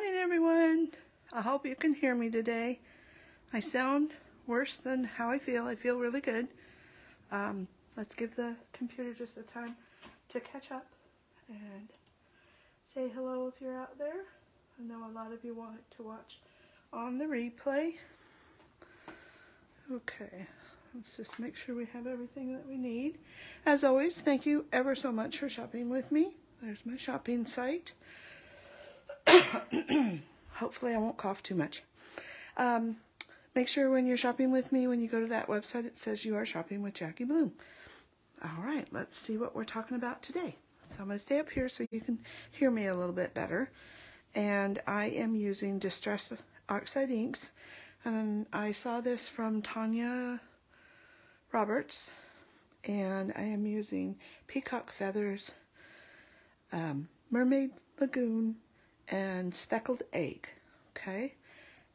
morning, everyone. I hope you can hear me today. I sound worse than how I feel. I feel really good. Let's give the computer just a time to catch up and say hello if you're out there. I know a lot of you want to watch on the replay. Okay, let's just make sure we have everything that we need. As always, thank you ever so much for shopping with me. There's my shopping site. Hopefully I won't cough too much. Make sure when you're shopping with me, when you go to that website, it says you are shopping with Jackie Bloom. All right, let's see what we're talking about today. So I'm going to stay up here so you can hear me a little bit better. And I am using Distress Oxide inks. And I saw this from Tanya Roberts. And I am using Peacock Feathers, Mermaid Lagoon, and Speckled Egg. Okay,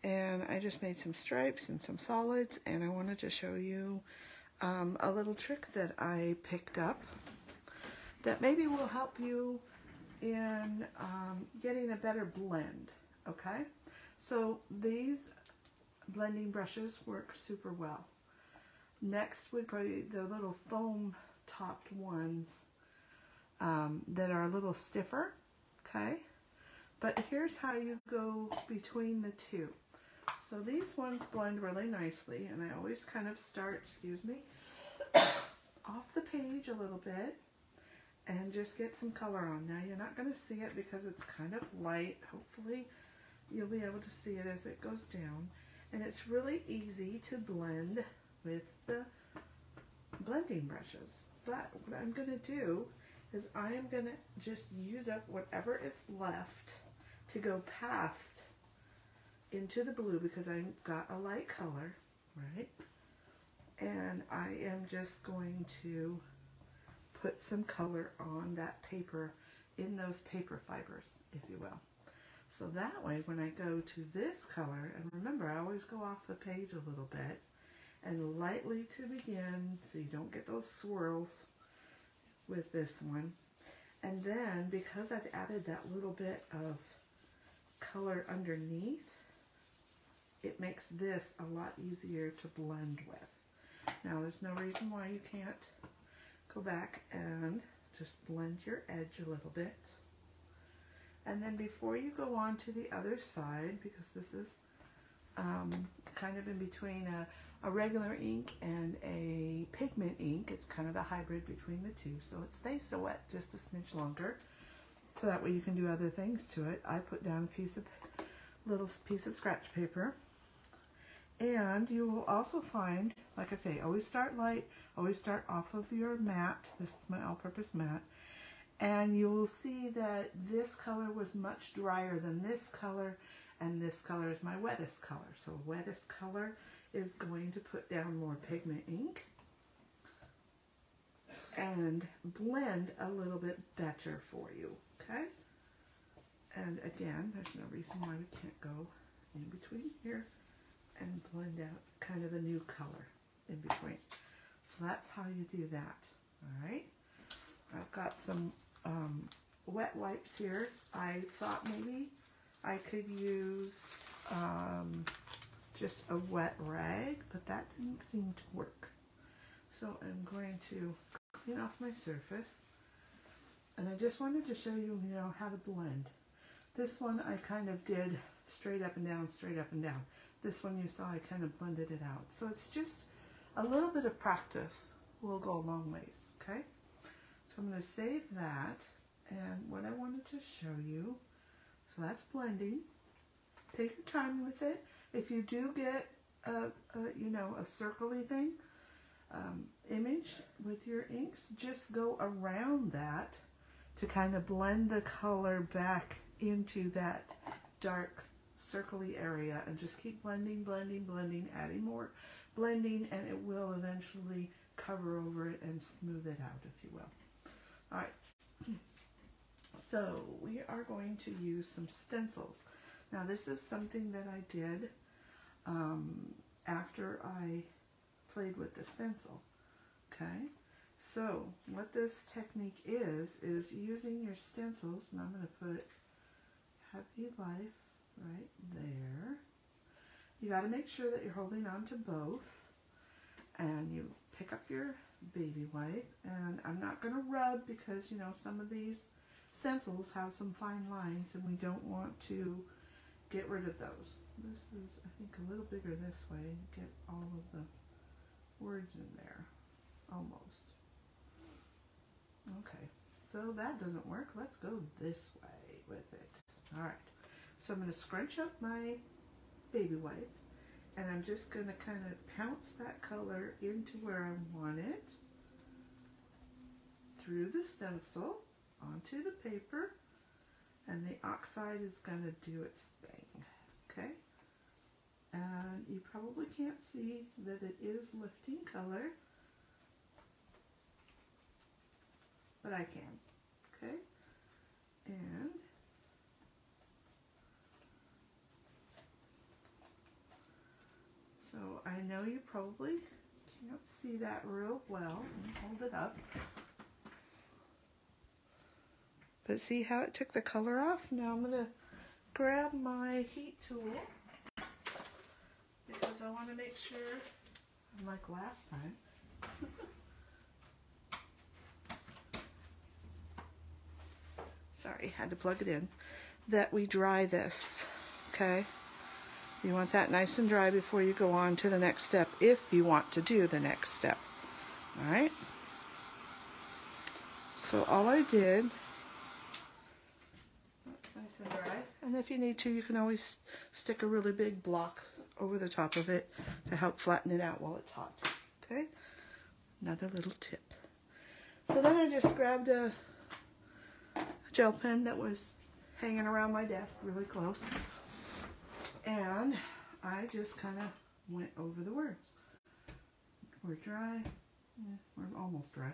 and I just made some stripes and some solids, and I wanted to show you a little trick that I picked up that maybe will help you in getting a better blend. Okay, so these blending brushes work super well. Next would probably the little foam topped ones that are a little stiffer. Okay, but here's how you go between the two. So these ones blend really nicely, and I always kind of start, off the page a little bit and just get some color on. Now you're not going to see it because it's kind of light. Hopefully you'll be able to see it as it goes down. And it's really easy to blend with the blending brushes. But what I'm going to do is I am going to just use up whatever is left to go past into the blue because I've got a light color, right? And I am just going to put some color on that paper, in those paper fibers, if you will. So that way when I go to this color, and remember I always go off the page a little bit, and lightly to begin so you don't get those swirls with this one. And then because I've added that little bit of color underneath, it makes this a lot easier to blend with. Now there's no reason why you can't go back and just blend your edge a little bit. And then before you go on to the other side, because this is kind of in between a regular ink and a pigment ink, it's kind of a hybrid between the two, so it stays so wet just a smidge longer, so that way you can do other things to it. I put down a little piece of scratch paper, and you will also find, like I say, always start light, always start off of your mat. This is my all-purpose mat, and you will see that this color was much drier than this color, and this color is my wettest color. So wettest color is going to put down more pigment ink and blend a little bit better for you, okay? And again, there's no reason why we can't go in between here and blend out kind of a new color in between. So that's how you do that, all right? I've got some wet wipes here. I thought maybe I could use just a wet rag, but that didn't seem to work. So I'm going to clean off my surface, and I just wanted to show you, how to blend. This one I kind of did straight up and down, straight up and down. This one you saw I kind of blended it out. So it's just a little bit of practice will go a long ways, okay? So I'm going to save that, and what I wanted to show you, so that's blending. Take your time with it. If you do get a circly thing, image with your inks, just go around that to kind of blend the color back into that dark circly area, and just keep blending, blending, blending, adding more blending, and it will eventually cover over it and smooth it out, if you will. All right, so we are going to use some stencils. Now this is something that I did after I played with the stencil, okay? So what this technique is using your stencils, and I'm going to put Happy Life right there. You got to make sure that you're holding on to both, and you pick up your baby wipe, and I'm not going to rub because, you know, some of these stencils have some fine lines and we don't want to get rid of those. This is, I think, a little bigger this way. Get all of the words in there, almost. Okay, so that doesn't work. Let's go this way with it. All right, so I'm going to scrunch up my baby wipe, and I'm just going to kind of pounce that color into where I want it, through the stencil, onto the paper, and the oxide is going to do its thing, okay? And you probably can't see that it is lifting color, but I can, okay? And so I know you probably can't see that real well. Hold it up. But see how it took the color off? Now I'm going to grab my heat tool because I want to make sure, like last time, sorry, had to plug it in, that we dry this, okay? You want that nice and dry before you go on to the next step, if you want to do the next step. All right? So all I did, that's nice and dry, and if you need to, you can always stick a really big block over the top of it to help flatten it out while it's hot. Okay? Another little tip. So then I just grabbed a gel pen that was hanging around my desk really close, and I just kind of went over the words. We're dry. Yeah, we're almost dry.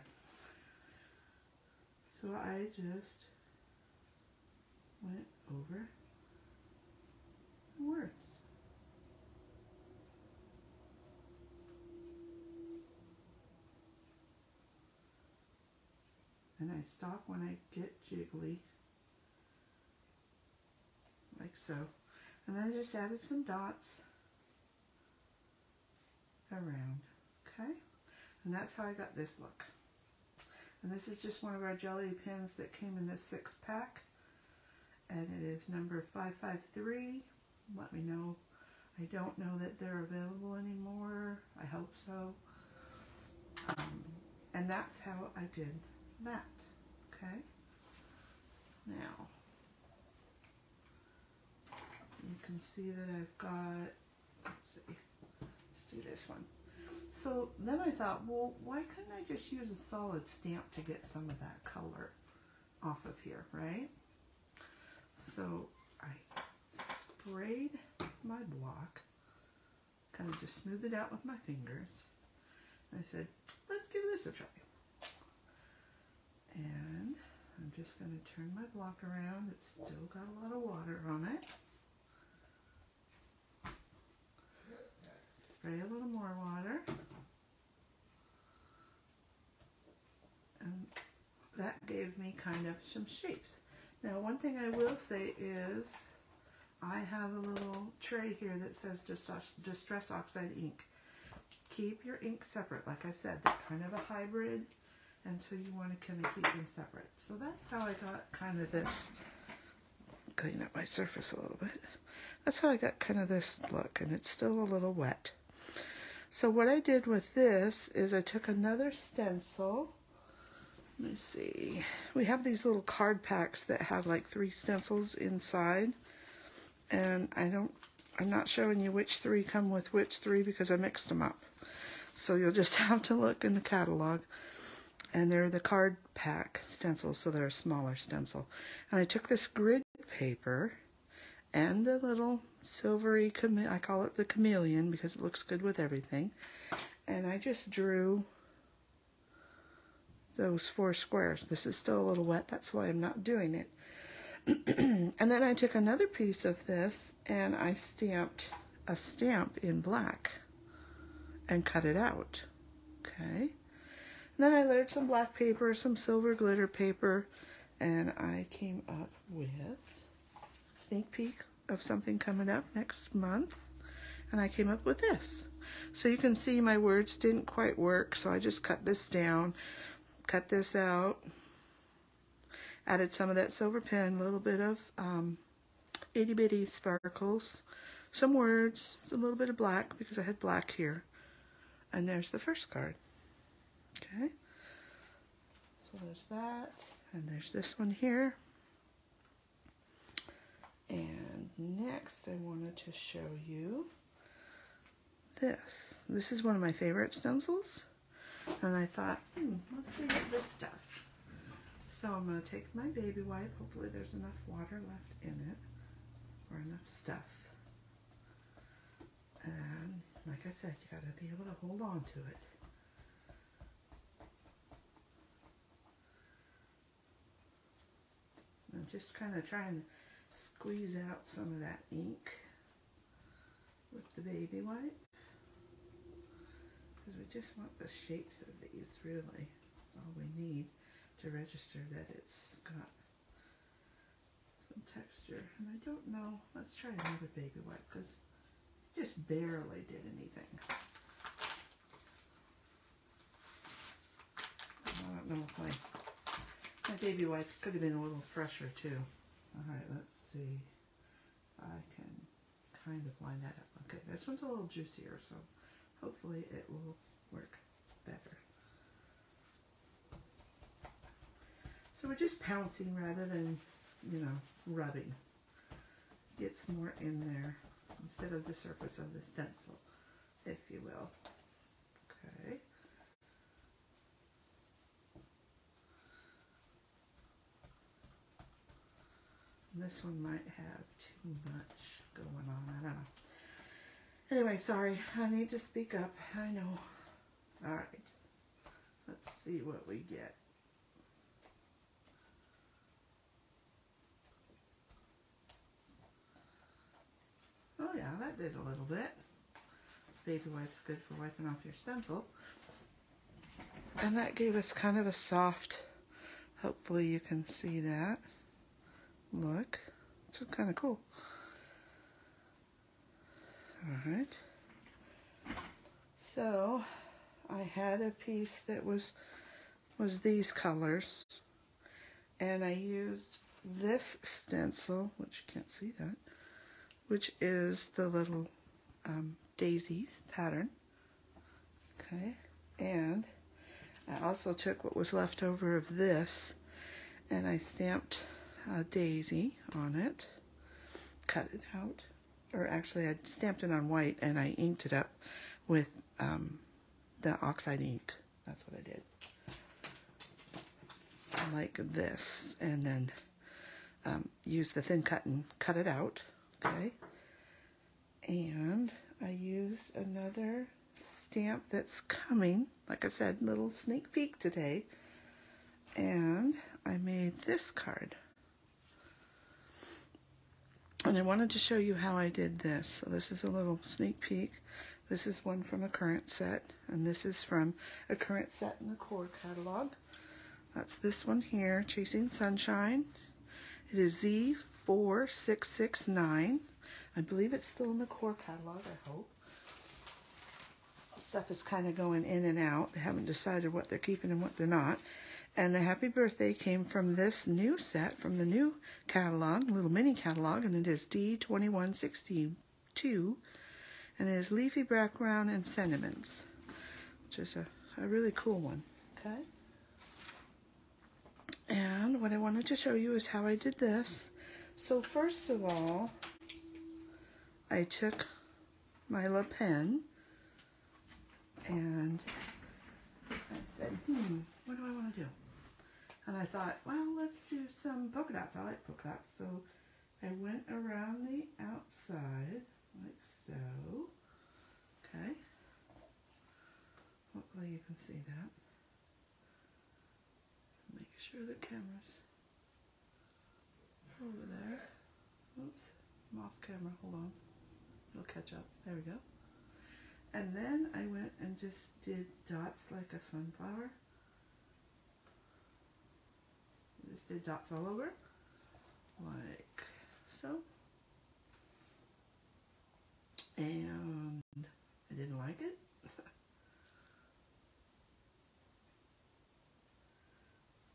So I just went over the words. And I stop when I get jiggly, like so. And then I just added some dots around, okay? And that's how I got this look. And this is just one of our jelly pens that came in this 6-pack. And it is number 553. Let me know. I don't know that they're available anymore. I hope so. And that's how I did that, okay? Now, you can see that I've got, let's see, let's do this one. So then I thought, well, why couldn't I just use a solid stamp to get some of that color off of here, right? So I sprayed my block, kind of just smoothed it out with my fingers. And I said, let's give this a try. And I'm just going to turn my block around. It's still got a lot of water on it. Spray a little more water. And that gave me kind of some shapes. Now, one thing I will say is I have a little tray here that says Distress Oxide ink. Keep your ink separate. Like I said, they're kind of a hybrid, and so you want to kind of keep them separate. So that's how I got kind of this, clean up my surface a little bit. That's how I got kind of this look, and it's still a little wet. So what I did with this is I took another stencil. Let me see. We have these little card packs that have like 3 stencils inside, and I'm not showing you which 3 come with which 3 because I mixed them up. So you'll just have to look in the catalog. And they're the card pack stencils, so they're a smaller stencil. And I took this grid paper and the little silvery, I call it the chameleon because it looks good with everything. And I just drew those 4 squares. This is still a little wet, that's why I'm not doing it. And then I took another piece of this and I stamped a stamp in black and cut it out. Okay. Then I layered some black paper, some silver glitter paper, and I came up with, sneak peek, of something coming up next month, and I came up with this. So you can see my words didn't quite work, so I just cut this down, cut this out, added some of that silver pen, a little bit of itty bitty sparkles, some words, a little bit of black because I had black here. And there's the first card. Okay, so there's that, and there's this one here. And next I wanted to show you this. This is one of my favorite stencils, and I thought, let's see what this does. So I'm going to take my baby wipe. Hopefully there's enough water left in it, or enough stuff. And like I said, you got to be able to hold on to it. I'm just kind of trying to squeeze out some of that ink with the baby wipe, because we just want the shapes of these, really. That's all we need to register that it's got some texture. And I don't know, let's try another baby wipe, because it just barely did anything. I don't know if my baby wipes could have been a little fresher too. Alright, let's see if I can kind of line that up. Okay, this one's a little juicier, so hopefully it will work better. So we're just pouncing rather than, you know, rubbing. Gets more in there instead of the surface of the stencil, if you will. Okay. This one might have too much going on. I don't know. Anyway, sorry. I need to speak up. I know. Alright. Let's see what we get. Oh yeah, that did a little bit. Baby wipe's good for wiping off your stencil. And that gave us kind of a soft, hopefully you can see that. Look, it's kind of cool. Alright, so I had a piece that was these colors, and I used this stencil, which you can't see that, which is the little daisies pattern. Okay, and I also took what was left over of this, and I stamped a daisy on it, cut it out, or actually I stamped it on white and I inked it up with the oxide ink. That's what I did. Like this, and then use the thin cut and cut it out. Okay, and I used another stamp that's coming, like I said, little sneak peek today, and I made this card. And I wanted to show you how I did this. So this is a little sneak peek. This is one from a current set, and this is from a current set in the core catalog. That's this one here, Chasing Sunshine. It is Z4669. I believe it's still in the core catalog, I hope. Stuff is kind of going in and out. They haven't decided what they're keeping and what they're not. And the happy birthday came from this new set, from the new catalog, little mini catalog, and it is D2162, and it is leafy background and sentiments, which is a really cool one. Okay. And what I wanted to show you is how I did this. So first of all, I took my La Pen and I said, what do I want to do? And I thought, well, let's do some polka dots. I like polka dots. So I went around the outside, like so. Okay. Hopefully you can see that. Make sure the camera's over there. Oops, I'm off camera. Hold on. It'll catch up. There we go. And then I went and just did dots like a sunflower. Just did dots all over, like so. and I didn't like it.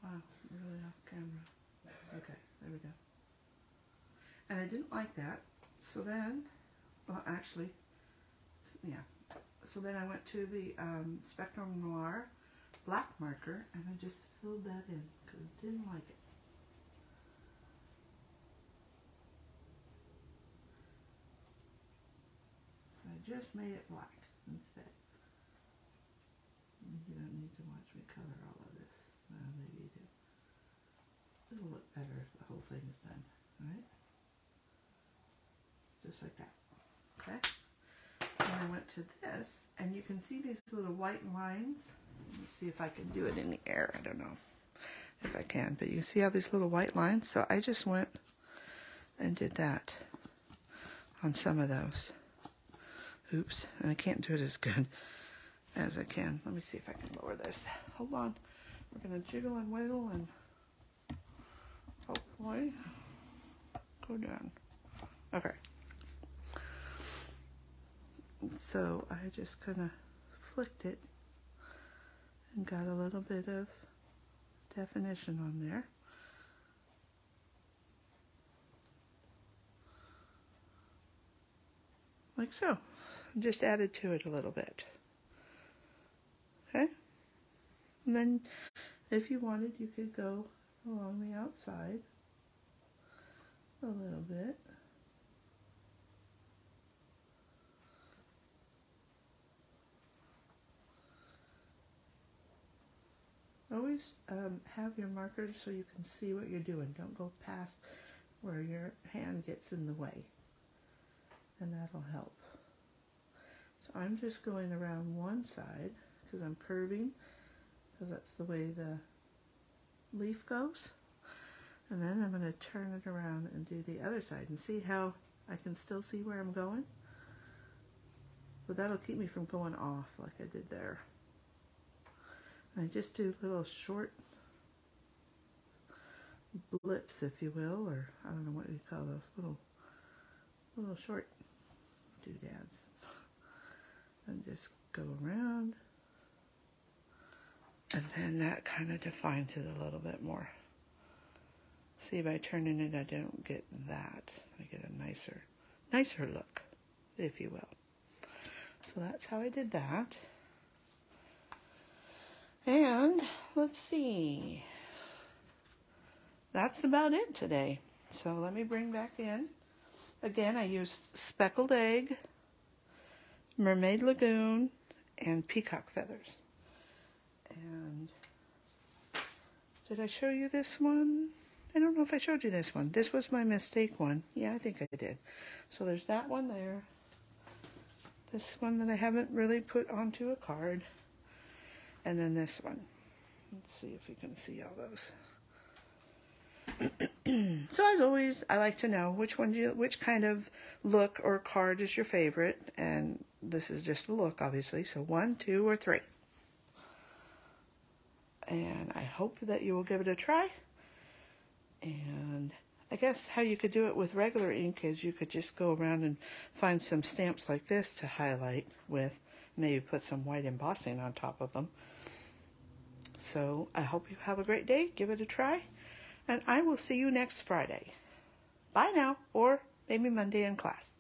Wow, really off camera. Okay, there we go. And I didn't like that, so then, well actually, yeah, so then I went to the Spectrum Noir black marker and I just filled that in because I didn't like it. So I just made it black instead. You don't need to watch me color all of this. Well, maybe you do. It'll look better if the whole thing is done, alright? Just like that, okay? And I went to this, and you can see these little white lines. Let me see if I can do it in the air. I don't know if I can, but you can see how these little white lines? So I just went and did that on some of those. Oops, and I can't do it as good as I can. Let me see if I can lower this. Hold on. We're going to jiggle and wiggle and hopefully go down. Okay. So I just kind of flicked it and got a little bit of definition on there. Like so. And just added to it a little bit. Okay? And then if you wanted, you could go along the outside a little bit. Always have your markers so you can see what you're doing. Don't go past where your hand gets in the way. And that'll help. So I'm just going around one side because I'm curving, because that's the way the leaf goes. And then I'm going to turn it around and do the other side and see how I can still see where I'm going. But that'll keep me from going off like I did there. And I just do little short blips, if you will, or I don't know what you call those, little short doodads. And just go around. And then that kind of defines it a little bit more. See, by turning it, I don't get that. I get a nicer look, if you will. So that's how I did that. And let's see. That's about it today. So let me bring back in. Again, I used speckled egg, mermaid lagoon, and peacock feathers. And did I show you this one? I don't know if I showed you this one. This was my mistake one. Yeah, I think I did. So there's that one there. This one that I haven't really put onto a card. And then this one. Let's see if you can see all those. So as always, I like to know which kind of look or card is your favorite. And this is just a look, obviously. So 1, 2, or 3. And I hope that you will give it a try. And I guess how you could do it with regular ink is you could just go around and find some stamps like this to highlight with. Maybe put some white embossing on top of them. So I hope you have a great day. Give it a try. And I will see you next Friday. Bye now, or maybe Monday in class.